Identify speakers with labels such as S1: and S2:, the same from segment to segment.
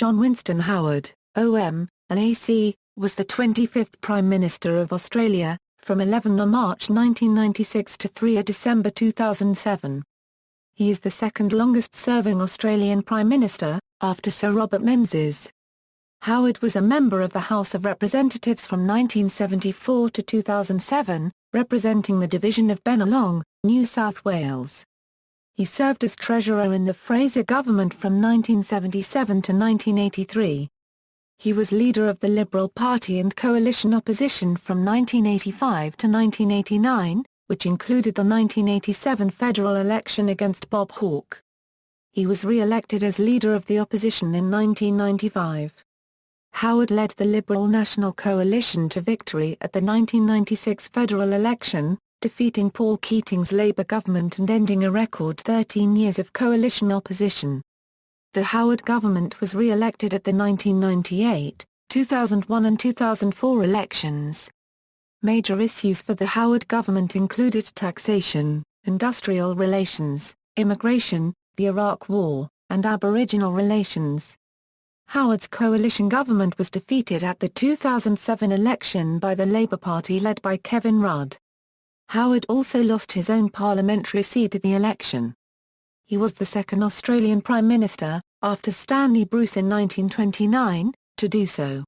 S1: John Winston Howard, OM, and AC, was the 25th Prime Minister of Australia, from 11 March 1996 to 3 December 2007. He is the second longest-serving Australian Prime Minister, after Sir Robert Menzies. Howard was a member of the House of Representatives from 1974 to 2007, representing the Division of Bennelong, New South Wales. He served as Treasurer in the Fraser government from 1977 to 1983. He was leader of the Liberal Party and coalition opposition from 1985 to 1989, which included the 1987 federal election against Bob Hawke. He was re-elected as leader of the opposition in 1995. Howard led the Liberal National Coalition to victory at the 1996 federal election, defeating Paul Keating's Labour government and ending a record 13 years of coalition opposition. The Howard government was re-elected at the 1998, 2001 and 2004 elections. Major issues for the Howard government included taxation, industrial relations, immigration, the Iraq War, and Aboriginal relations. Howard's coalition government was defeated at the 2007 election by the Labour Party led by Kevin Rudd. Howard also lost his own parliamentary seat at the election. He was the second Australian Prime Minister, after Stanley Bruce in 1929, to do so.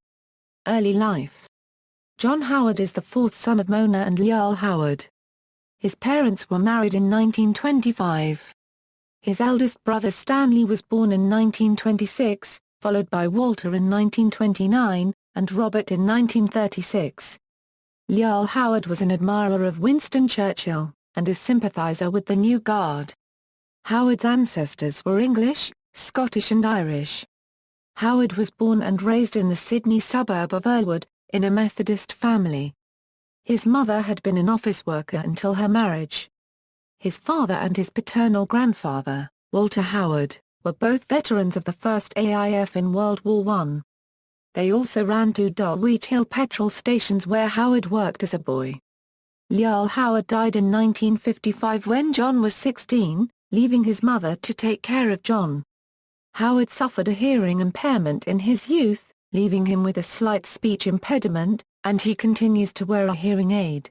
S1: Early life. John Howard is the fourth son of Mona and Lyall Howard. His parents were married in 1925. His eldest brother Stanley was born in 1926, followed by Walter in 1929, and Robert in 1936. Lyall Howard was an admirer of Winston Churchill, and a sympathiser with the New Guard. Howard's ancestors were English, Scottish and Irish. Howard was born and raised in the Sydney suburb of Earlwood, in a Methodist family. His mother had been an office worker until her marriage. His father and his paternal grandfather, Walter Howard, were both veterans of the 1st AIF in World War I. They also ran two Dulwich Hill petrol stations where Howard worked as a boy. Lyall Howard died in 1955 when John was 16, leaving his mother to take care of John. Howard suffered a hearing impairment in his youth, leaving him with a slight speech impediment, and he continues to wear a hearing aid.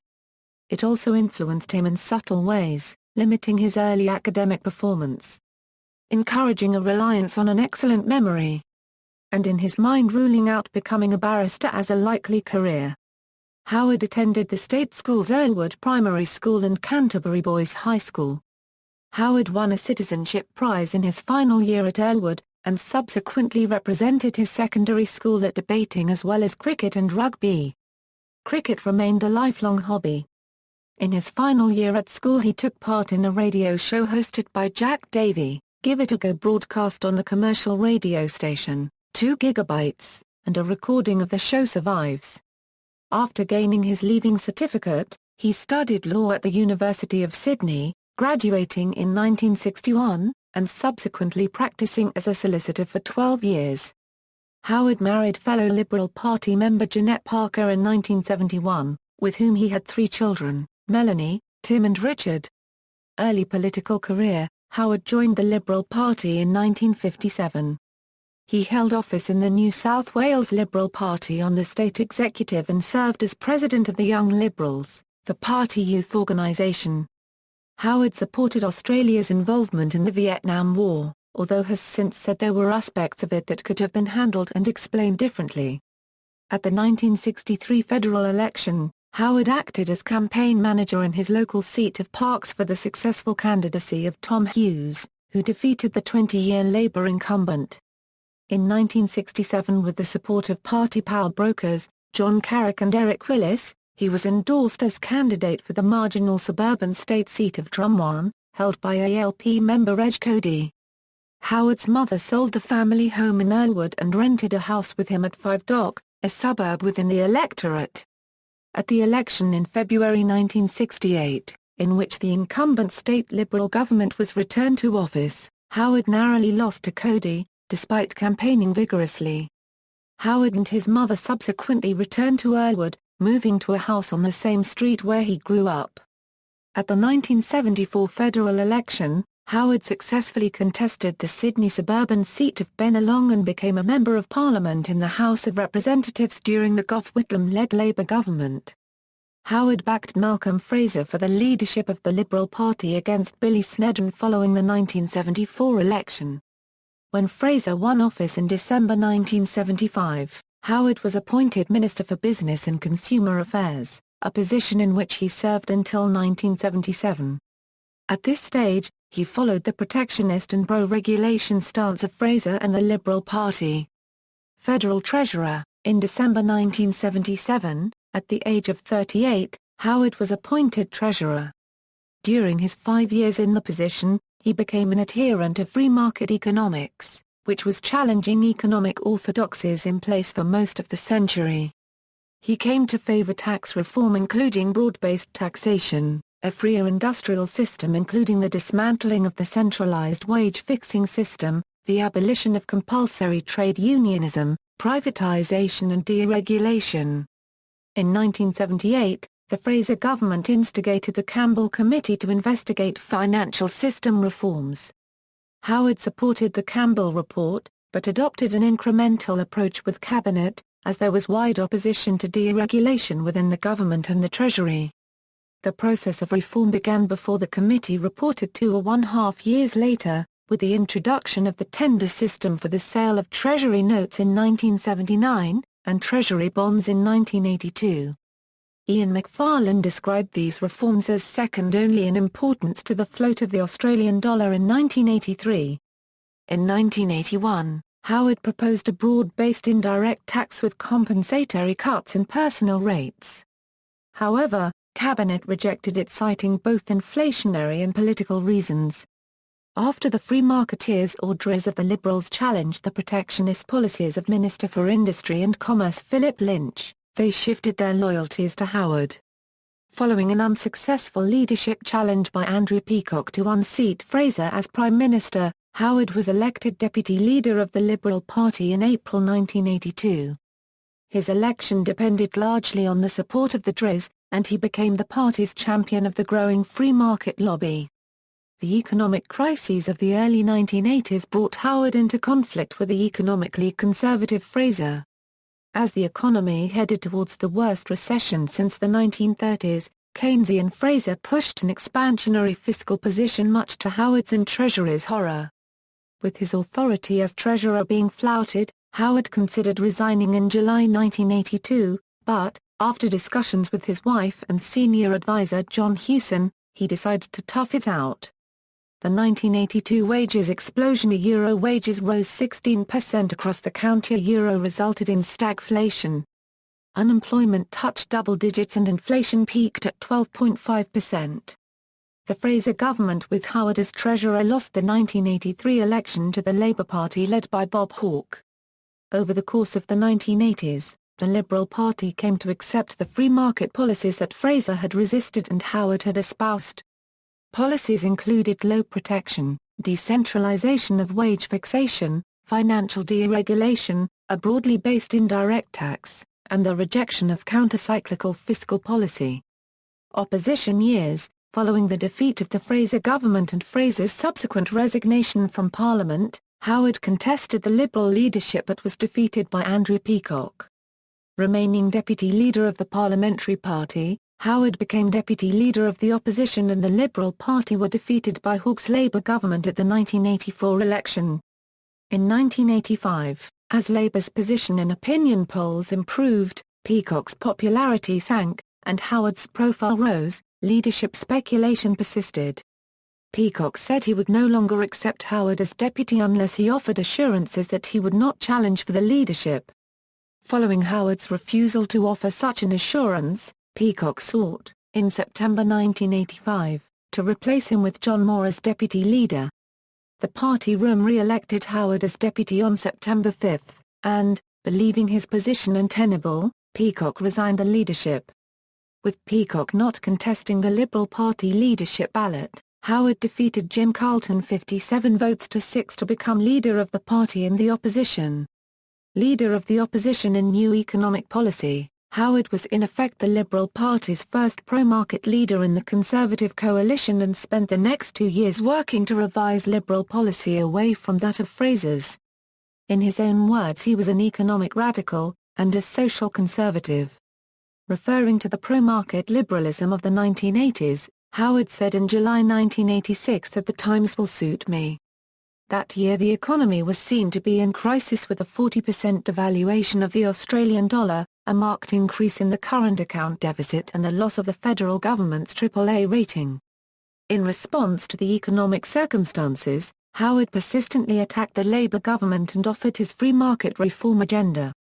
S1: It also influenced him in subtle ways, limiting his early academic performance, encouraging a reliance on an excellent memory, and in his mind ruling out becoming a barrister as a likely career. Howard attended the state schools Earlwood Primary School and Canterbury Boys High School. Howard won a citizenship prize in his final year at Earlwood, and subsequently represented his secondary school at debating as well as cricket and rugby. Cricket remained a lifelong hobby. In his final year at school he took part in a radio show hosted by Jack Davey, Give It a Go, broadcast on the commercial radio station, 2 GB, and a recording of the show survives. After gaining his leaving certificate, he studied law at the University of Sydney, graduating in 1961, and subsequently practicing as a solicitor for 12 years. Howard married fellow Liberal Party member Jeanette Parker in 1971, with whom he had 3 children, Melanie, Tim and Richard. Early political career. Howard joined the Liberal Party in 1957. He held office in the New South Wales Liberal Party on the state executive and served as president of the Young Liberals, the party youth organisation. Howard supported Australia's involvement in the Vietnam War, although has since said there were aspects of it that could have been handled and explained differently. At the 1963 federal election, Howard acted as campaign manager in his local seat of Parkes for the successful candidacy of Tom Hughes, who defeated the 20-year Labour incumbent. In 1967, with the support of party power brokers, John Carrick and Eric Willis, he was endorsed as candidate for the marginal suburban state seat of Drumwan, held by ALP member Reg Cody. Howard's mother sold the family home in Earlwood and rented a house with him at 5 Dock, a suburb within the electorate. At the election in February 1968, in which the incumbent state Liberal government was returned to office, Howard narrowly lost to Cody, despite campaigning vigorously. Howard and his mother subsequently returned to Earlwood, moving to a house on the same street where he grew up. At the 1974 federal election, Howard successfully contested the Sydney suburban seat of Bennelong and became a Member of Parliament in the House of Representatives during the Gough Whitlam-led Labour government. Howard backed Malcolm Fraser for the leadership of the Liberal Party against Billy Snedden following the 1974 election. When Fraser won office in December 1975, Howard was appointed Minister for Business and Consumer Affairs, a position in which he served until 1977. At this stage, he followed the protectionist and pro-regulation stance of Fraser and the Liberal Party. Federal Treasurer, in December 1977, at the age of 38, Howard was appointed Treasurer. During his 5 years in the position, he became an adherent of free market economics, which was challenging economic orthodoxies in place for most of the century. He came to favor tax reform including broad-based taxation, a freer industrial system including the dismantling of the centralized wage-fixing system, the abolition of compulsory trade unionism, privatization and deregulation. In 1978, the Fraser government instigated the Campbell Committee to investigate financial system reforms. Howard supported the Campbell report, but adopted an incremental approach with Cabinet, as there was wide opposition to deregulation within the government and the Treasury. The process of reform began before the committee reported 2.5 years later, with the introduction of the tender system for the sale of Treasury notes in 1979, and Treasury bonds in 1982. Ian Macfarlane described these reforms as second only in importance to the float of the Australian dollar in 1983. In 1981, Howard proposed a broad-based indirect tax with compensatory cuts in personal rates. However, Cabinet rejected it citing both inflationary and political reasons. After the free marketeers orders of the Liberals challenged the protectionist policies of Minister for Industry and Commerce Philip Lynch, they shifted their loyalties to Howard. Following an unsuccessful leadership challenge by Andrew Peacock to unseat Fraser as Prime Minister, Howard was elected Deputy Leader of the Liberal Party in April 1982. His election depended largely on the support of the Dris, and he became the party's champion of the growing free market lobby. The economic crises of the early 1980s brought Howard into conflict with the economically conservative Fraser. As the economy headed towards the worst recession since the 1930s, Keynesian Fraser pushed an expansionary fiscal position much to Howard's and Treasury's horror. With his authority as Treasurer being flouted, Howard considered resigning in July 1982, but, after discussions with his wife and senior advisor John Hewson, he decided to tough it out. The 1982 wages explosion. Euro wages rose 16% across the county. Euro resulted in stagflation. Unemployment touched double digits and inflation peaked at 12.5%. The Fraser government with Howard as Treasurer lost the 1983 election to the Labour Party led by Bob Hawke. Over the course of the 1980s, the Liberal Party came to accept the free market policies that Fraser had resisted and Howard had espoused. Policies included low protection, decentralization of wage fixation, financial deregulation, a broadly based indirect tax, and the rejection of counter-cyclical fiscal policy. Opposition years. Following the defeat of the Fraser government and Fraser's subsequent resignation from Parliament, Howard contested the Liberal leadership but was defeated by Andrew Peacock. Remaining Deputy Leader of the Parliamentary Party, Howard became Deputy Leader of the Opposition and the Liberal Party were defeated by Hawke's Labour government at the 1984 election. In 1985, as Labour's position in opinion polls improved, Peacock's popularity sank, and Howard's profile rose. Leadership speculation persisted. Peacock said he would no longer accept Howard as deputy unless he offered assurances that he would not challenge for the leadership. Following Howard's refusal to offer such an assurance, Peacock sought, in September 1985, to replace him with John Moore as deputy leader. The party room re-elected Howard as deputy on September 5, and, believing his position untenable, Peacock resigned the leadership. With Peacock not contesting the Liberal Party leadership ballot, Howard defeated Jim Carlton 57 votes to 6 to become leader of the party in the opposition. Leader of the opposition in new economic policy, Howard was in effect the Liberal Party's first pro-market leader in the Conservative coalition and spent the next 2 years working to revise Liberal policy away from that of Fraser's. In his own words, he was an economic radical, and a social conservative. Referring to the pro-market liberalism of the 1980s, Howard said in July 1986 that the times will suit me. That year the economy was seen to be in crisis with a 40% devaluation of the Australian dollar, a marked increase in the current account deficit and the loss of the federal government's AAA rating. In response to the economic circumstances, Howard persistently attacked the Labour government and offered his free market reform agenda.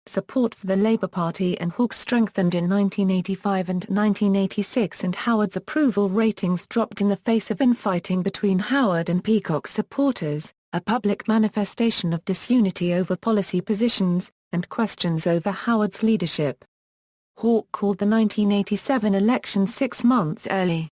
S1: Support for the Labour Party and Hawke strengthened in 1985 and 1986 and Howard's approval ratings dropped in the face of infighting between Howard and Peacock's supporters, a public manifestation of disunity over policy positions, and questions over Howard's leadership. Hawke called the 1987 election 6 months early.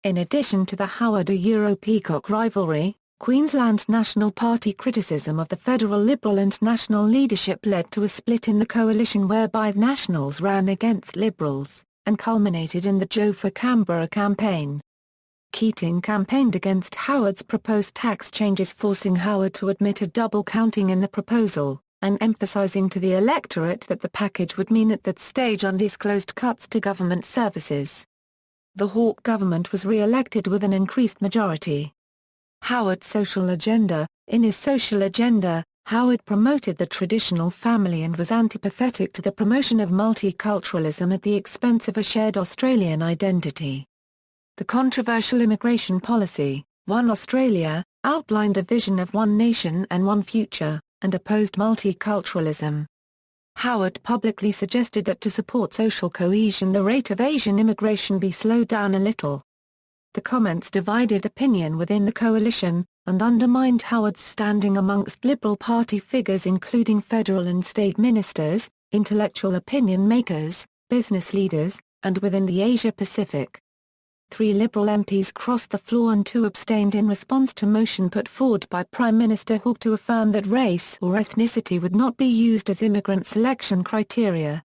S1: In addition to the Howard-Peacock rivalry, Queensland National Party criticism of the federal Liberal and National leadership led to a split in the coalition whereby Nationals ran against Liberals, and culminated in the Joe for Canberra campaign. Keating campaigned against Howard's proposed tax changes, forcing Howard to admit a double counting in the proposal, and emphasising to the electorate that the package would mean at that stage undisclosed cuts to government services. The Hawke government was re-elected with an increased majority. Howard's social agenda. In his social agenda, Howard promoted the traditional family and was antipathetic to the promotion of multiculturalism at the expense of a shared Australian identity. The controversial immigration policy, One Australia, outlined a vision of one nation and one future, and opposed multiculturalism. Howard publicly suggested that to support social cohesion the rate of Asian immigration be slowed down a little. The comments divided opinion within the coalition, and undermined Howard's standing amongst Liberal Party figures including federal and state ministers, intellectual opinion makers, business leaders, and within the Asia-Pacific. 3 Liberal MPs crossed the floor and 2 abstained in response to motion put forward by Prime Minister Hawke to affirm that race or ethnicity would not be used as immigrant selection criteria.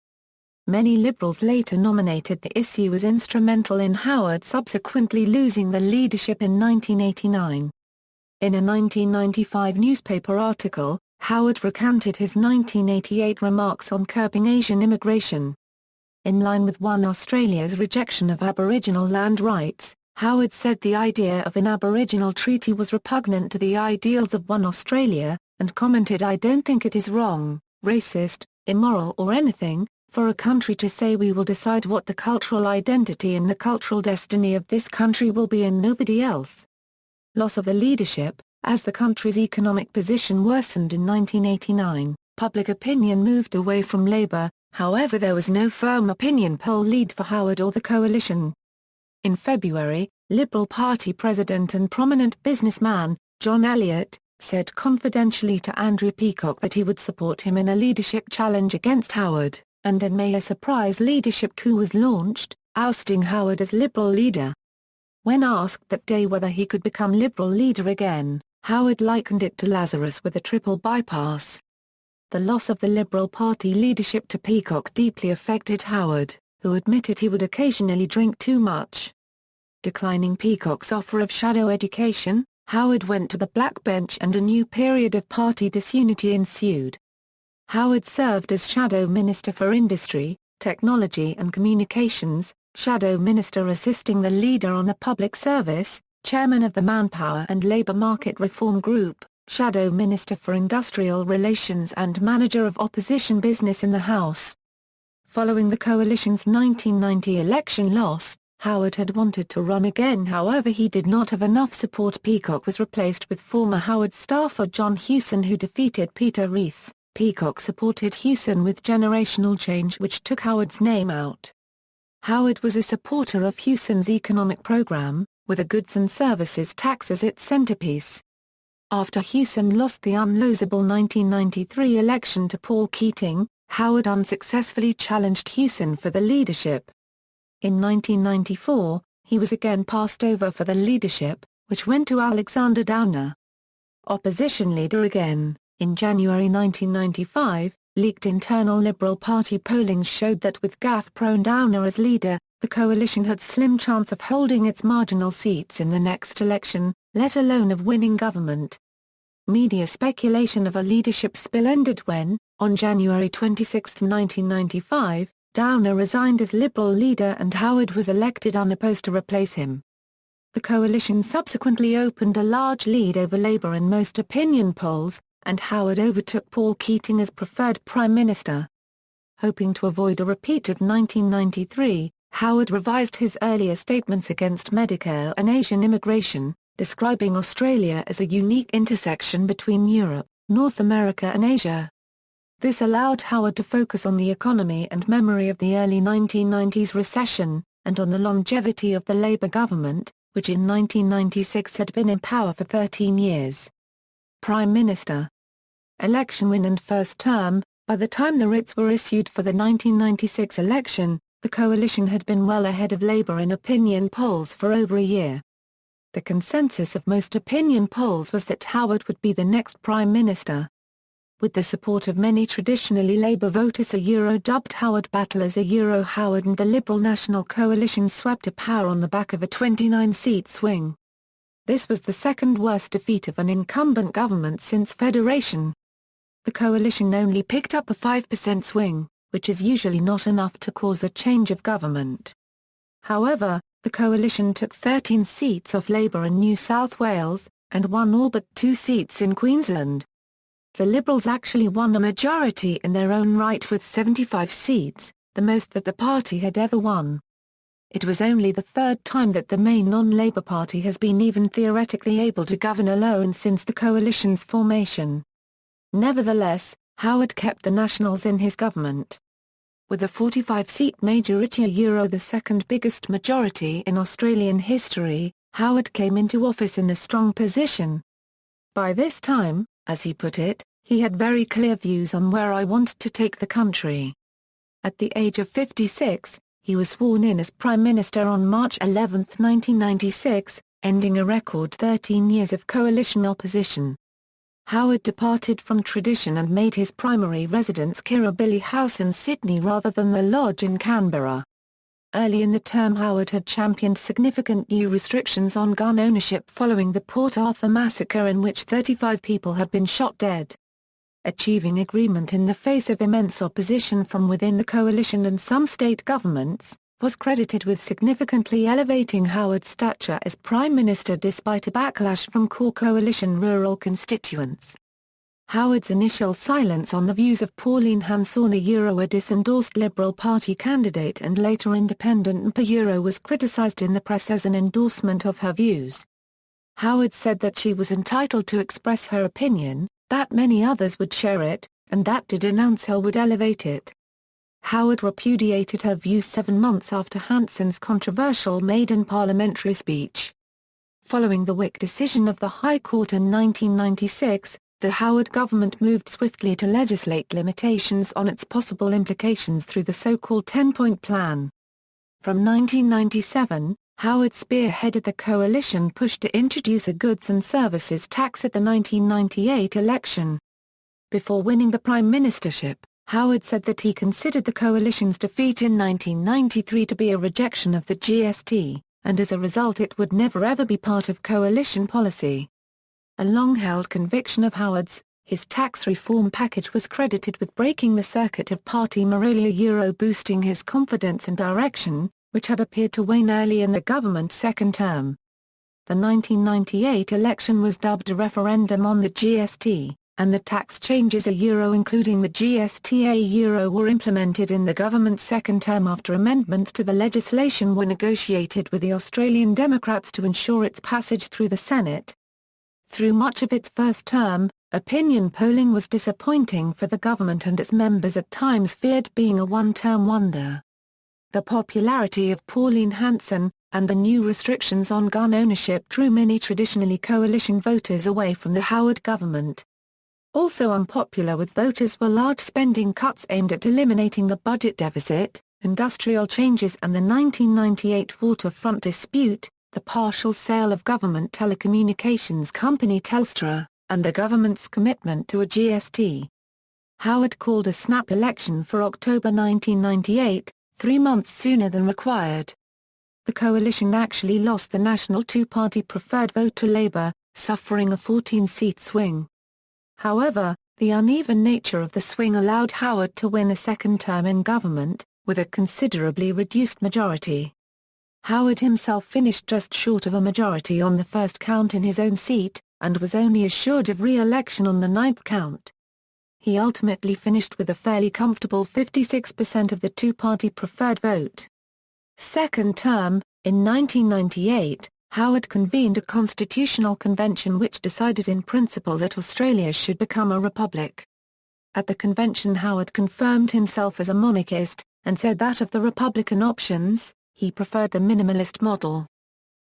S1: Many Liberals later nominated the issue as instrumental in Howard subsequently losing the leadership in 1989. In a 1995 newspaper article, Howard recanted his 1988 remarks on curbing Asian immigration. In line with One Australia's rejection of Aboriginal land rights, Howard said the idea of an Aboriginal treaty was repugnant to the ideals of One Australia, and commented, "I don't think it is wrong, racist, immoral or anything, for a country to say we will decide what the cultural identity and the cultural destiny of this country will be and nobody else." Loss of the leadership. As the country's economic position worsened in 1989, public opinion moved away from Labour, however there was no firm opinion poll lead for Howard or the coalition. In February, Liberal Party president and prominent businessman, John Elliott, said confidentially to Andrew Peacock that he would support him in a leadership challenge against Howard, and in May a surprise leadership coup was launched, ousting Howard as Liberal leader. When asked that day whether he could become Liberal leader again, Howard likened it to Lazarus with a triple bypass. The loss of the Liberal Party leadership to Peacock deeply affected Howard, who admitted he would occasionally drink too much. Declining Peacock's offer of shadow education, Howard went to the Black Bench and a new period of party disunity ensued. Howard served as Shadow Minister for Industry, Technology and Communications, Shadow Minister assisting the leader on the public service, Chairman of the Manpower and Labour Market Reform Group, Shadow Minister for Industrial Relations and Manager of Opposition Business in the House. Following the coalition's 1990 election loss, Howard had wanted to run again, however he did not have enough support. Peacock was replaced with former Howard staffer John Hewson, who defeated Peter Reith. Peacock supported Hewson with generational change, which took Howard's name out. Howard was a supporter of Hewson's economic program, with a goods and services tax as its centerpiece. After Hewson lost the unlosable 1993 election to Paul Keating, Howard unsuccessfully challenged Hewson for the leadership. In 1994, he was again passed over for the leadership, which went to Alexander Downer. Opposition leader again. In January 1995, Leaked internal Liberal Party polling showed that with Gaff-prone Downer as leader, the coalition had slim chance of holding its marginal seats in the next election, let alone of winning government. Media speculation of a leadership spill ended when, on January 26, 1995, Downer resigned as Liberal leader and Howard was elected unopposed to replace him. The coalition subsequently opened a large lead over Labour in most opinion polls, and Howard overtook Paul Keating as preferred Prime Minister. Hoping to avoid a repeat of 1993, Howard revised his earlier statements against Medicare and Asian immigration, describing Australia as a unique intersection between Europe, North America and Asia. This allowed Howard to focus on the economy and memory of the early 1990s recession, and on the longevity of the Labour government, which in 1996 had been in power for 13 years. Prime Minister. Election win and first term. By the time the writs were issued for the 1996 election, the coalition had been well ahead of Labour in opinion polls for over a year. The consensus of most opinion polls was that Howard would be the next Prime Minister. With the support of many traditionally Labour voters, a Euro-dubbed Howard battle as a Euro-Howard and the Liberal National Coalition swept to power on the back of a 29-seat swing. This was the second worst defeat of an incumbent government since Federation. The coalition only picked up a 5% swing, which is usually not enough to cause a change of government. However, the coalition took 13 seats off Labour in New South Wales, and won all but 2 seats in Queensland. The Liberals actually won a majority in their own right with 75 seats, the most that the party had ever won. It was only the third time that the main non-Labour party has been even theoretically able to govern alone since the coalition's formation. Nevertheless, Howard kept the Nationals in his government. With a 45-seat majority, the second biggest majority in Australian history, Howard came into office in a strong position. By this time, as he put it, he had very clear views on where I wanted to take the country. At the age of 56, he was sworn in as Prime Minister on March 11, 1996, ending a record 13 years of coalition opposition. Howard departed from tradition and made his primary residence Kirribilli House in Sydney rather than the Lodge in Canberra. Early in the term, Howard had championed significant new restrictions on gun ownership following the Port Arthur massacre in which 35 people had been shot dead. Achieving agreement in the face of immense opposition from within the coalition and some state governments, was credited with significantly elevating Howard's stature as Prime Minister despite a backlash from core coalition rural constituents. Howard's initial silence on the views of Pauline Hanson, a disendorsed Liberal Party candidate and later independent MP, was criticised in the press as an endorsement of her views. Howard said that she was entitled to express her opinion, that many others would share it, and that to denounce her would elevate it. Howard repudiated her views 7 months after Hanson's controversial maiden parliamentary speech. Following the Wick decision of the High Court in 1996, the Howard government moved swiftly to legislate limitations on its possible implications through the so-called 10-point plan. From 1997, Howard spearheaded the coalition push to introduce a goods and services tax at the 1998 election. Before winning the prime ministership, Howard said that he considered the coalition's defeat in 1993 to be a rejection of the GST, and as a result it would never ever be part of coalition policy. A long-held conviction of Howard's, his tax reform package was credited with breaking the circuit of party morale, boosting his confidence and direction, which had appeared to wane early in the government's second term. The 1998 election was dubbed a referendum on the GST, and the tax changes including the GST were implemented in the government's second term after amendments to the legislation were negotiated with the Australian Democrats to ensure its passage through the Senate. Through much of its first term, opinion polling was disappointing for the government and its members at times feared being a one-term wonder. The popularity of Pauline Hanson, and the new restrictions on gun ownership drew many traditionally coalition voters away from the Howard government. Also unpopular with voters were large spending cuts aimed at eliminating the budget deficit, industrial changes and the 1998 waterfront dispute, the partial sale of government telecommunications company Telstra, and the government's commitment to a GST. Howard called a snap election for October 1998, 3 months sooner than required. The coalition actually lost the national two-party preferred vote to Labour, suffering a 14-seat swing. However, the uneven nature of the swing allowed Howard to win a second term in government, with a considerably reduced majority. Howard himself finished just short of a majority on the first count in his own seat, and was only assured of re-election on the ninth count. He ultimately finished with a fairly comfortable 56% of the two-party preferred vote. Second term, in 1998, Howard convened a constitutional convention which decided in principle that Australia should become a republic. At the convention Howard confirmed himself as a monarchist, and said that of the Republican options, he preferred the minimalist model.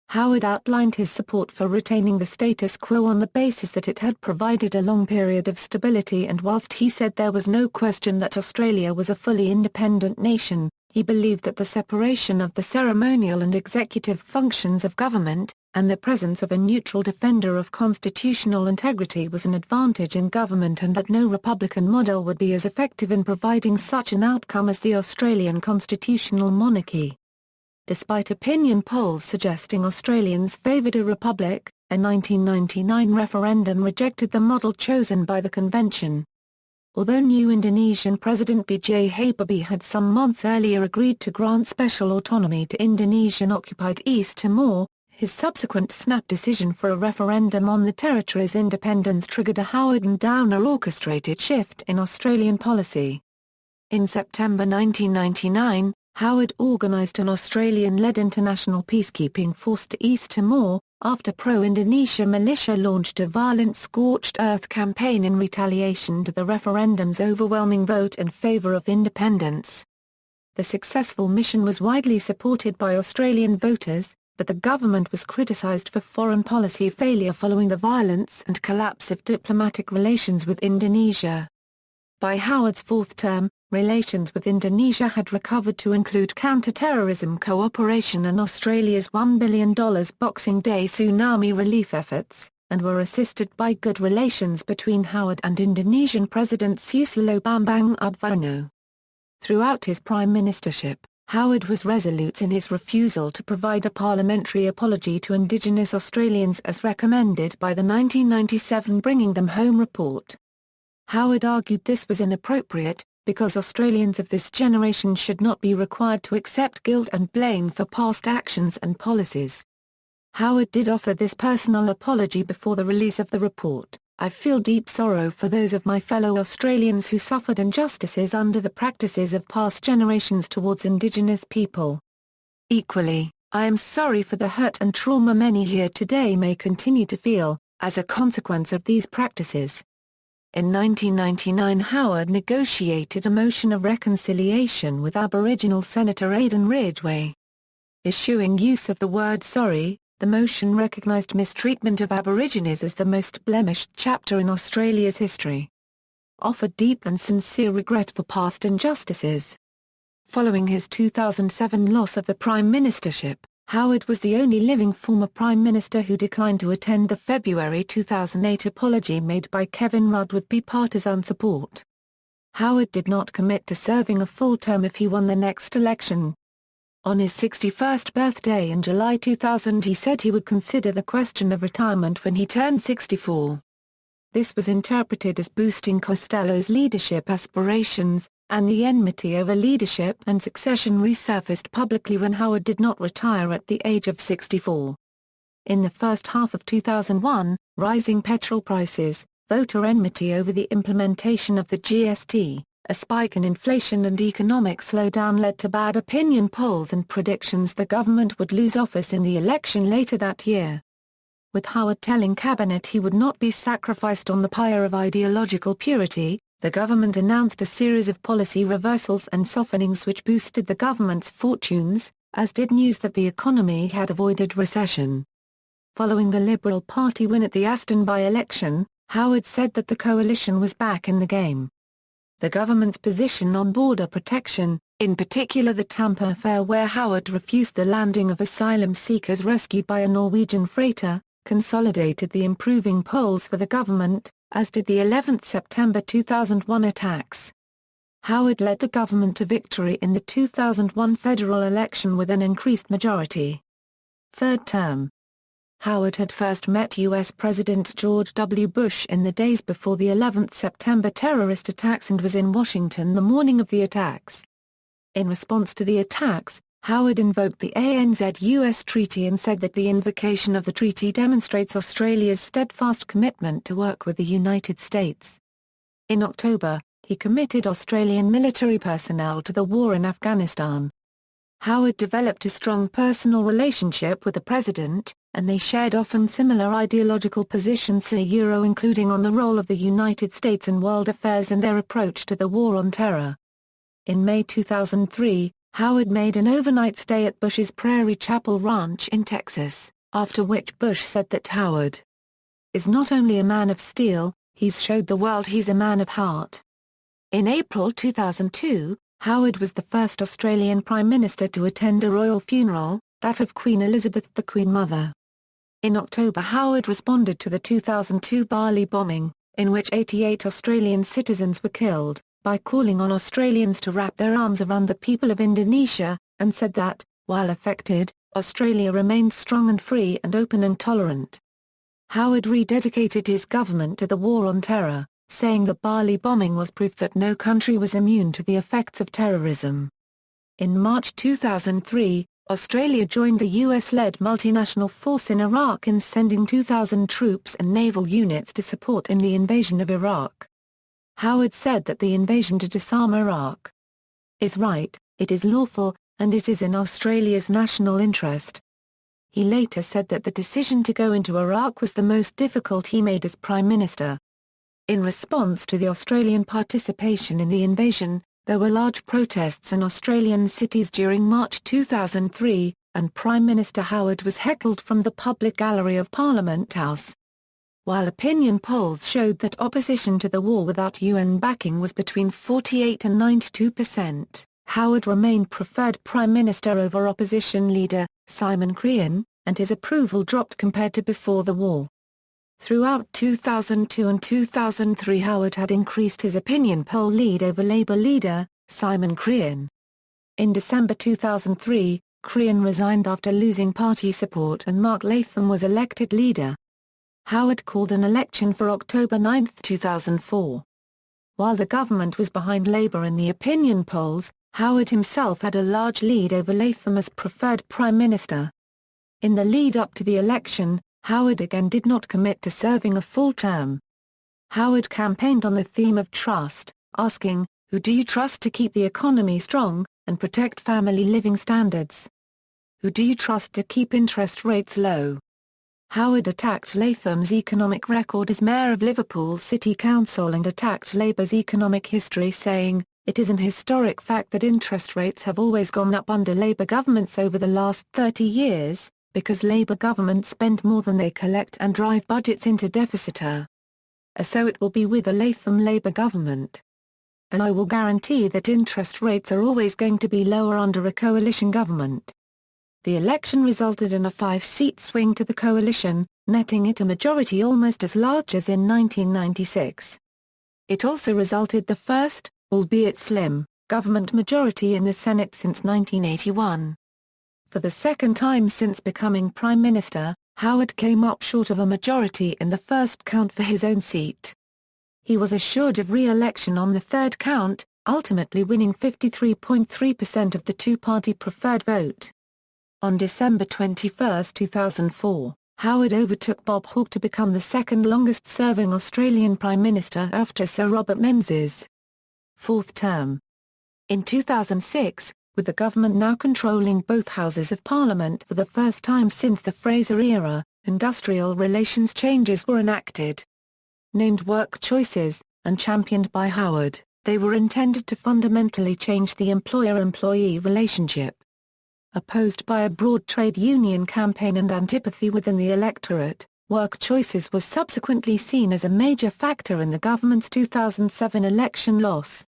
S1: Howard outlined his support for retaining the status quo on the basis that it had provided a long period of stability, and whilst he said there was no question that Australia was a fully independent nation, he believed that the separation of the ceremonial and executive functions of government, and the presence of a neutral defender of constitutional integrity was an advantage in government, and that no republican model would be as effective in providing such an outcome as the Australian constitutional monarchy. Despite opinion polls suggesting Australians favoured a republic, a 1999 referendum rejected the model chosen by the convention. Although new Indonesian President B.J. Habibie had some months earlier agreed to grant special autonomy to Indonesian-occupied East Timor, his subsequent snap decision for a referendum on the territory's independence triggered a Howard and Downer-orchestrated shift in Australian policy. In September 1999, Howard organised an Australian-led international peacekeeping force to East Timor, after pro-Indonesia militia launched a violent scorched earth campaign in retaliation to the referendum's overwhelming vote in favour of independence. The successful mission was widely supported by Australian voters, but the government was criticised for foreign policy failure following the violence and collapse of diplomatic relations with Indonesia. By Howard's fourth term, relations with Indonesia had recovered to include counter-terrorism cooperation and Australia's $1 billion Boxing Day tsunami relief efforts, and were assisted by good relations between Howard and Indonesian President Susilo Bambang Yudhoyono. Throughout his prime ministership, Howard was resolute in his refusal to provide a parliamentary apology to Indigenous Australians as recommended by the 1997 Bringing Them Home report. Howard argued this was inappropriate, because Australians of this generation should not be required to accept guilt and blame for past actions and policies. Howard did offer this personal apology before the release of the report: "I feel deep sorrow for those of my fellow Australians who suffered injustices under the practices of past generations towards Indigenous people. Equally, I am sorry for the hurt and trauma many here today may continue to feel, as a consequence of these practices." In 1999 Howard negotiated a motion of reconciliation with Aboriginal Senator Aidan Ridgway. Eschewing use of the word sorry, the motion recognised mistreatment of Aborigines as the most blemished chapter in Australia's history. Offered deep and sincere regret for past injustices. Following his 2007 loss of the prime ministership, Howard was the only living former prime minister who declined to attend the February 2008 apology made by Kevin Rudd with bipartisan support. Howard did not commit to serving a full term if he won the next election. On his 61st birthday in July 2000 he said he would consider the question of retirement when he turned 64. This was interpreted as boosting Costello's leadership aspirations, and the enmity over leadership and succession resurfaced publicly when Howard did not retire at the age of 64. In the first half of 2001, rising petrol prices, voter enmity over the implementation of the GST, a spike in inflation and economic slowdown led to bad opinion polls and predictions the government would lose office in the election later that year. With Howard telling Cabinet he would not be sacrificed on the pyre of ideological purity, the government announced a series of policy reversals and softenings which boosted the government's fortunes, as did news that the economy had avoided recession. Following the Liberal Party win at the Aston by-election, Howard said that the coalition was back in the game. The government's position on border protection, in particular the Tampa affair where Howard refused the landing of asylum seekers rescued by a Norwegian freighter, consolidated the improving polls for the government, as did the 11th September 2001 attacks. Howard led the government to victory in the 2001 federal election with an increased majority. Third term. Howard had first met U.S. President George W. Bush in the days before the 11th September terrorist attacks and was in Washington the morning of the attacks. In response to the attacks, Howard invoked the ANZ-US Treaty and said that the invocation of the treaty demonstrates Australia's steadfast commitment to work with the United States. In October, he committed Australian military personnel to the war in Afghanistan. Howard developed a strong personal relationship with the president, and they shared often similar ideological positions including on the role of the United States in world affairs and their approach to the war on terror. In May 2003, Howard made an overnight stay at Bush's Prairie Chapel Ranch in Texas, after which Bush said that Howard is not only a man of steel, he's showed the world he's a man of heart. In April 2002, Howard was the first Australian Prime Minister to attend a royal funeral, that of Queen Elizabeth the Queen Mother. In October Howard responded to the 2002 Bali bombing, in which 88 Australian citizens were killed, by calling on Australians to wrap their arms around the people of Indonesia, and said that, while affected, Australia remains strong and free and open and tolerant. Howard rededicated his government to the war on terror, saying the Bali bombing was proof that no country was immune to the effects of terrorism. In March 2003, Australia joined the US-led multinational force in Iraq in sending 2,000 troops and naval units to support in the invasion of Iraq. Howard said that the invasion to disarm Iraq is right, it is lawful, and it is in Australia's national interest. He later said that the decision to go into Iraq was the most difficult he made as Prime Minister. In response to the Australian participation in the invasion, there were large protests in Australian cities during March 2003, and Prime Minister Howard was heckled from the public gallery of Parliament House. While opinion polls showed that opposition to the war without UN backing was between 48 and 92%, Howard remained preferred Prime Minister over opposition leader, Simon Crean, and his approval dropped compared to before the war. Throughout 2002 and 2003 Howard had increased his opinion poll lead over Labour leader, Simon Crean. In December 2003, Crean resigned after losing party support and Mark Latham was elected leader. Howard called an election for October 9, 2004. While the government was behind Labour in the opinion polls, Howard himself had a large lead over Latham as preferred Prime Minister. In the lead-up to the election, Howard again did not commit to serving a full term. Howard campaigned on the theme of trust, asking, "Who do you trust to keep the economy strong, and protect family living standards? Who do you trust to keep interest rates low?" Howard attacked Latham's economic record as mayor of Liverpool City Council and attacked Labour's economic history saying, "It is an historic fact that interest rates have always gone up under Labour governments over the last 30 years, because Labour governments spend more than they collect and drive budgets into deficit. So it will be with a Latham Labour government. And I will guarantee that interest rates are always going to be lower under a coalition government." The election resulted in a 5-seat swing to the coalition, netting it a majority almost as large as in 1996. It also resulted the first, albeit slim, government majority in the Senate since 1981. For the second time since becoming Prime Minister, Howard came up short of a majority in the first count for his own seat. He was assured of re-election on the third count, ultimately winning 53.3% of the two-party preferred vote. On December 21, 2004, Howard overtook Bob Hawke to become the second longest-serving Australian Prime Minister after Sir Robert Menzies' fourth term. In 2006, with the government now controlling both houses of Parliament for the first time since the Fraser era, industrial relations changes were enacted. Named work choices, and championed by Howard, they were intended to fundamentally change the employer-employee relationship. Opposed by a broad trade union campaign and antipathy within the electorate, work choices was subsequently seen as a major factor in the government's 2007 election loss.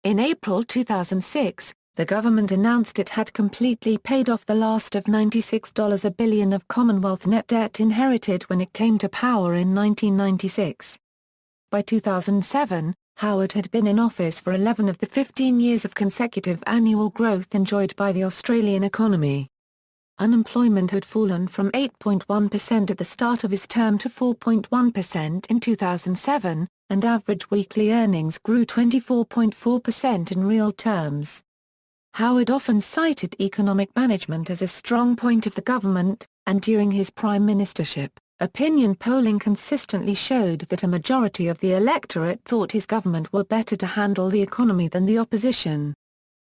S1: In April 2006, the government announced it had completely paid off the last of $96 billion of Commonwealth net debt inherited when it came to power in 1996. By 2007, Howard had been in office for 11 of the 15 years of consecutive annual growth enjoyed by the Australian economy. Unemployment had fallen from 8.1% at the start of his term to 4.1% in 2007, and average weekly earnings grew 24.4% in real terms. Howard often cited economic management as a strong point of the government, and during his prime ministership, opinion polling consistently showed that a majority of the electorate thought his government were better to handle the economy than the opposition.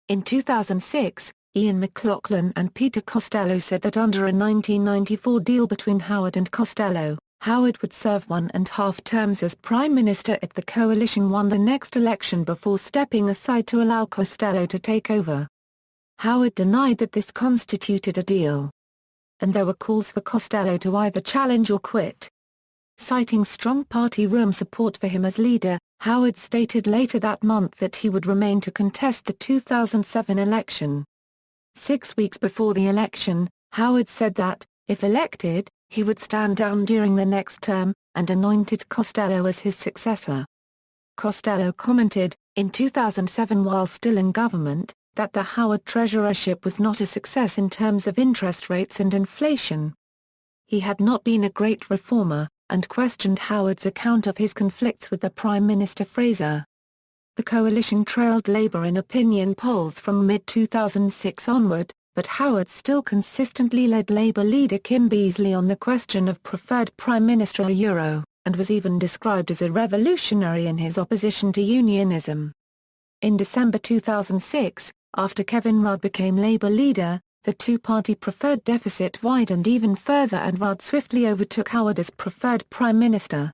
S1: In 2006, Ian McLaughlin and Peter Costello said that under a 1994 deal between Howard and Costello, Howard would serve 1.5 terms as Prime Minister if the coalition won the next election before stepping aside to allow Costello to take over. Howard denied that this constituted a deal, and there were calls for Costello to either challenge or quit. Citing strong party room support for him as leader, Howard stated later that month that he would remain to contest the 2007 election. 6 weeks before the election, Howard said that, if elected, he would stand down during the next term, and anointed Costello as his successor. Costello commented, in 2007 while still in government, that the Howard treasurership was not a success in terms of interest rates and inflation. He had not been a great reformer, and questioned Howard's account of his conflicts with the Prime Minister Fraser. The coalition trailed Labour in opinion polls from mid-2006 onward, but Howard still consistently led Labour leader Kim Beazley on the question of preferred Prime Minister and was even described as a revolutionary in his opposition to unionism. In December 2006, after Kevin Rudd became Labour leader, the two-party preferred deficit widened even further and Rudd swiftly overtook Howard as preferred Prime Minister.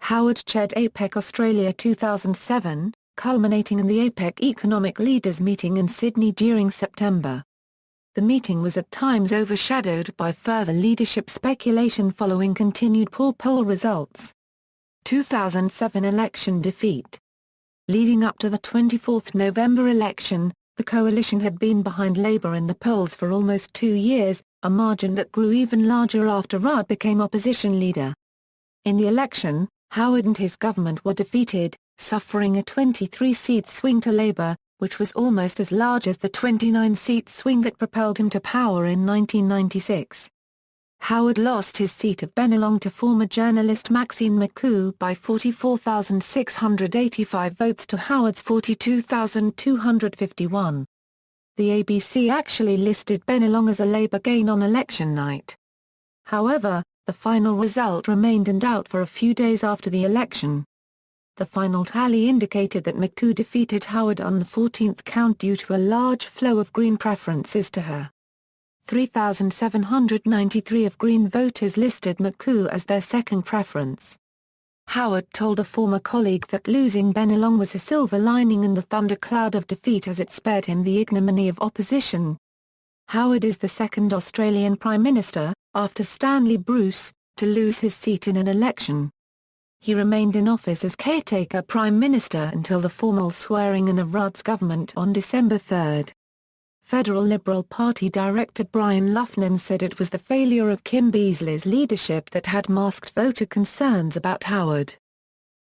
S1: Howard chaired APEC Australia 2007, culminating in the APEC Economic Leaders meeting in Sydney during September. The meeting was at times overshadowed by further leadership speculation following continued poor poll results. 2007 election defeat. Leading up to the 24th November election, the coalition had been behind Labour in the polls for almost 2 years, a margin that grew even larger after Rudd became opposition leader. In the election, Howard and his government were defeated, suffering a 23-seat swing to Labour, which was almost as large as the 29-seat swing that propelled him to power in 1996. Howard lost his seat of Bennelong to former journalist Maxine McCoo by 44,685 votes to Howard's 42,251. The ABC actually listed Bennelong as a Labour gain on election night. However, the final result remained in doubt for a few days after the election. The final tally indicated that McCoo defeated Howard on the 14th count due to a large flow of Green preferences to her. 3,793 of Green voters listed McCoo as their second preference. Howard told a former colleague that losing Bennelong was a silver lining in the thundercloud of defeat as it spared him the ignominy of opposition. Howard is the second Australian Prime Minister, after Stanley Bruce, to lose his seat in an election. He remained in office as caretaker Prime Minister until the formal swearing-in of Rudd's government on December 3. Federal Liberal Party Director Brian Lufnin said it was the failure of Kim Beazley's leadership that had masked voter concerns about Howard.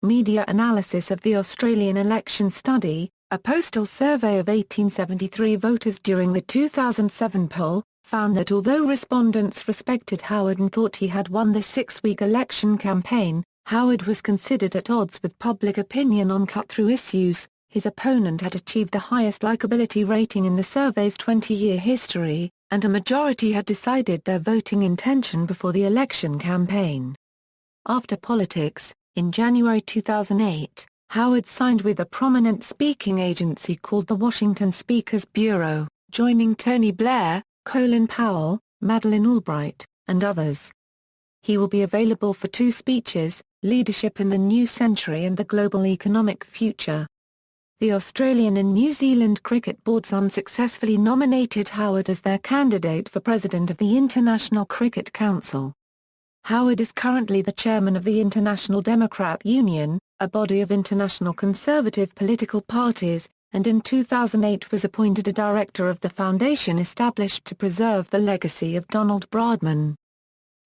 S1: Media analysis of the Australian election study, a postal survey of 1873 voters during the 2007 poll, found that although respondents respected Howard and thought he had won the 6-week election campaign, Howard was considered at odds with public opinion on cut-through issues. His opponent had achieved the highest likability rating in the survey's 20-year history, and a majority had decided their voting intention before the election campaign. After politics, in January 2008, Howard signed with a prominent speaking agency called the Washington Speakers Bureau, joining Tony Blair, Colin Powell, Madeleine Albright, and others. He will be available for 2 speeches, Leadership in the New Century and the Global Economic Future. The Australian and New Zealand cricket boards unsuccessfully nominated Howard as their candidate for President of the International Cricket Council. Howard is currently the chairman of the International Democrat Union, a body of international conservative political parties, and in 2008 was appointed a director of the foundation established to preserve the legacy of Donald Bradman.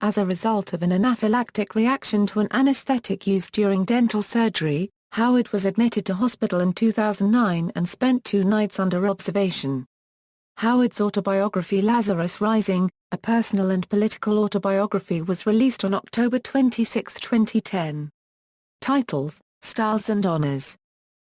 S1: As a result of an anaphylactic reaction to an anesthetic used during dental surgery, Howard was admitted to hospital in 2009 and spent 2 nights under observation. Howard's autobiography Lazarus Rising, a personal and political autobiography, was released on October 26, 2010. Titles, Styles and Honours.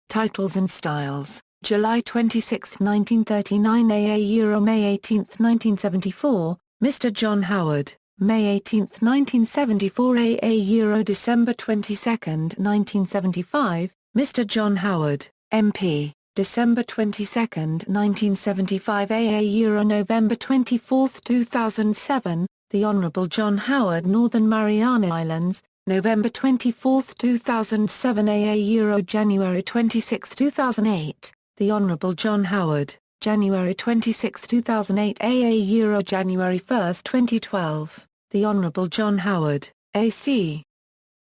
S1: Titles and Styles, July 26, 1939 AA May 18, 1974, Mr. John Howard, May 18, 1974 AA December 22, 1975, Mr. John Howard, MP, December 22, 1975 AA November 24, 2007, The Honourable John Howard Northern Mariana Islands, November 24, 2007 AA January 26, 2008, The Honourable John Howard, January 26, 2008 AA January 1, 2012, The Honourable John Howard, AC.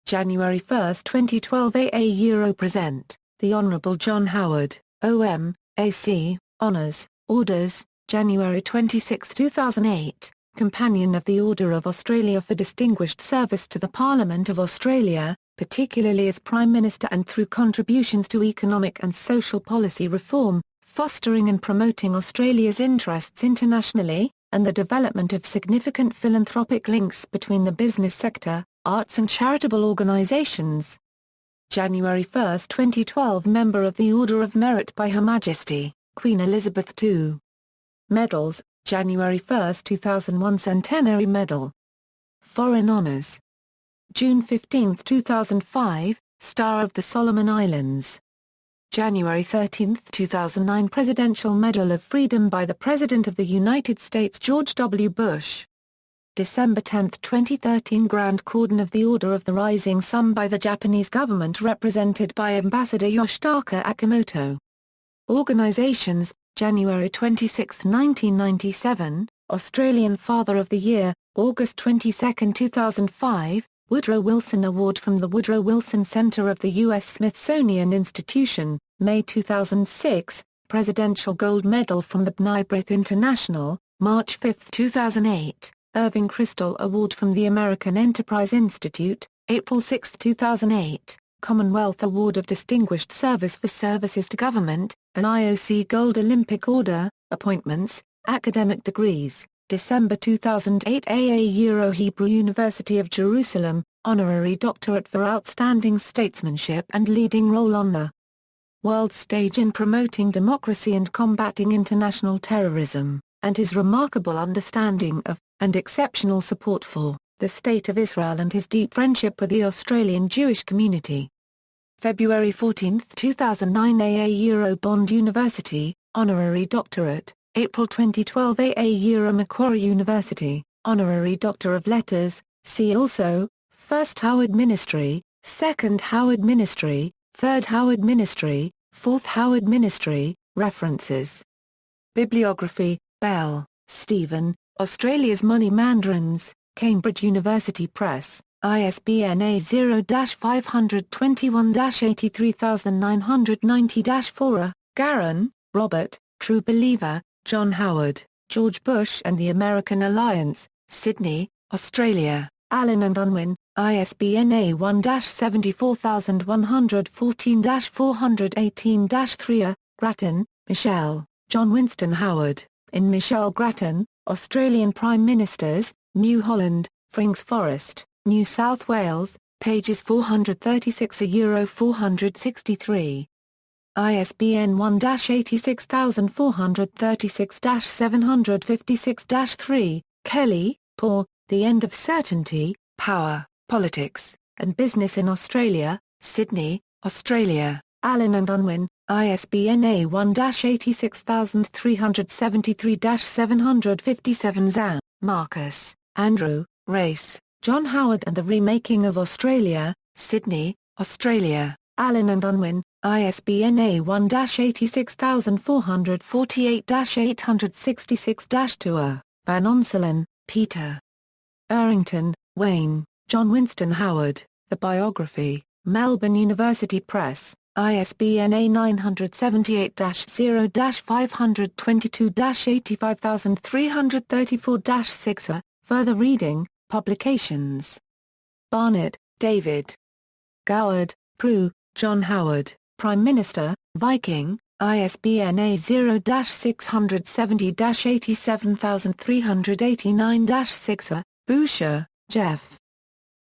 S1: January 1, 2012 AA Present, The Honourable John Howard, OM, AC, Honours, Orders, January 26, 2008, Companion of the Order of Australia for Distinguished Service to the Parliament of Australia, particularly as Prime Minister and through contributions to economic and social policy reform, fostering and promoting Australia's interests internationally, and the development of significant philanthropic links between the business sector, arts and charitable organisations. January 1, 2012 Member of the Order of Merit by Her Majesty, Queen Elizabeth II. Medals, January 1, 2001 Centenary Medal. Foreign Honours. June 15, 2005, Star of the Solomon Islands. January 13, 2009 Presidential Medal of Freedom by the President of the United States George W. Bush. December 10, 2013 Grand Cordon of the Order of the Rising Sun by the Japanese government represented by Ambassador Yoshitaka Akimoto. Organizations, January 26, 1997, Australian Father of the Year, August 22, 2005, Woodrow Wilson Award from the Woodrow Wilson Center of the U.S. Smithsonian Institution, May 2006, Presidential Gold Medal from the B'nai B'rith International, March 5, 2008, Irving Kristol Award from the American Enterprise Institute, April 6, 2008, Commonwealth Award of Distinguished Service for Services to Government, an IOC Gold Olympic Order, Appointments, Academic Degrees, December 2008 AA Hebrew University of Jerusalem, Honorary Doctorate for Outstanding Statesmanship and Leading Role on the World Stage in Promoting Democracy and Combating International Terrorism, and his remarkable understanding of, and exceptional support for, the State of Israel and his deep friendship with the Australian Jewish community. February 14, 2009 AA Bond University, Honorary Doctorate, April 2012 AA Macquarie University, Honorary Doctor of Letters, see also, First Howard Ministry, Second Howard Ministry, Third Howard Ministry, Fourth Howard Ministry, References. Bibliography, Bell, Stephen, Australia's Money Mandarins, Cambridge University Press, ISBN A0-521-83990-4. Garron, Robert, True Believer, John Howard, George Bush and the American Alliance, Sydney, Australia, Allen and Unwin, ISBN A1-74114-418-3. Grattan, Michelle, John Winston Howard, in Michelle Grattan, Australian Prime Ministers, New Holland, Frings Forest, New South Wales, pages 436-463. ISBN 1-86436-756-3. Kelly, Paul, The End of Certainty, Power, Politics, and Business in Australia, Sydney, Australia, Allen and Unwin, ISBN A1-86373-757. Zhang, Marcus, Andrew, Race, John Howard and the Remaking of Australia, Sydney, Australia, Allen and Unwin, ISBN A1-86448-866-2. Van Onselen, Peter. Errington, Wayne, John Winston Howard, The Biography, Melbourne University Press, ISBN A978-0-522-85334-6. Further reading, Publications. Barnett, David. Goward, Prue, John Howard, Prime Minister, Viking, ISBN A0-670-87389-6. Boucher, Jeff.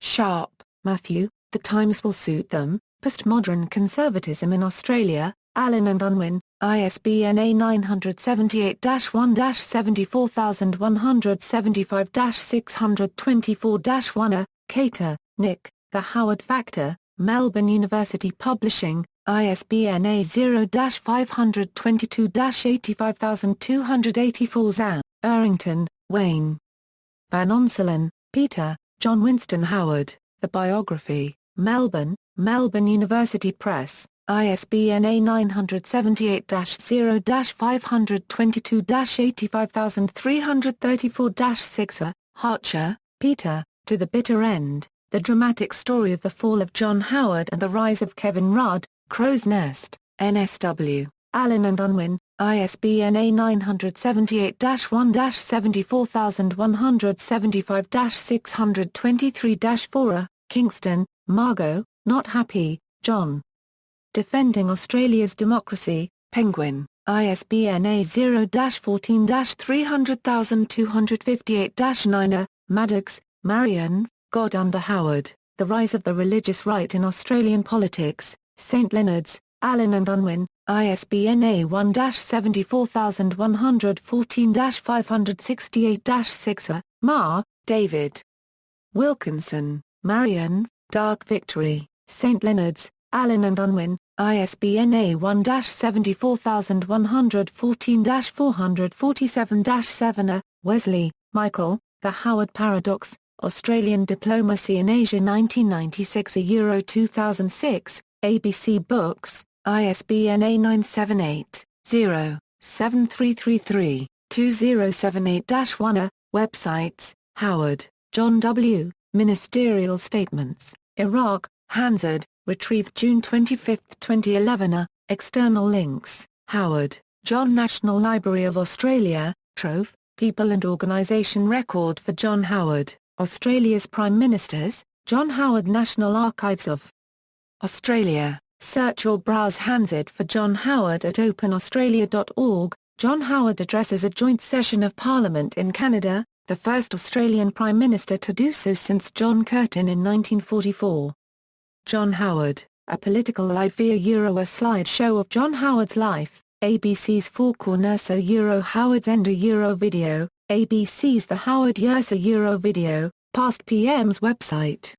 S1: Sharp, Matthew, The Times Will Suit Them, Postmodern Conservatism in Australia, Allen and Unwin, ISBN A978-1-74175-624-1. Cater, Nick, The Howard Factor, Melbourne University Publishing, ISBN A0-522-85284. Zan, Errington, Wayne. Van Onselen, Peter, John Winston Howard, The Biography, Melbourne, Melbourne University Press, ISBN A978-0-522-85334-6. Harcher, Peter, To the Bitter End, The Dramatic Story of the Fall of John Howard and the Rise of Kevin Rudd, Crow's Nest, NSW, Allen and Unwin, ISBN A978-1-74175-623-4. Kingston, Margot, Not Happy, John. Defending Australia's Democracy, Penguin, ISBN A0-14-300258-9. Maddox, Marion, God Under Howard, The Rise of the Religious Right in Australian Politics, St Leonards, Allen and Unwin, ISBN A1-74114-568-6. Marr, David. Wilkinson, Marion, Dark Victory, St Leonards, Allen and Unwin, ISBN A1-74014-447-7. Wesley, Michael, The Howard Paradox, Australian Diplomacy in Asia 1996 2006, ABC Books, ISBN A978-0-7333-2078-1. Websites, Howard, John W., Ministerial Statements, Iraq, Hansard, retrieved June 25, 2011. External links, Howard, John. National Library of Australia, Trove, People and Organisation Record for John Howard, Australia's Prime Ministers, John Howard. National Archives of Australia, search or browse Hansard for John Howard at openaustralia.org. John Howard addresses a joint session of Parliament in Canada, the first Australian Prime Minister to do so since John Curtin in 1944. John Howard, a political life via a slideshow of John Howard's life, ABC's Four Corners Howard's End video, ABC's The Howard Years video, past PM's website.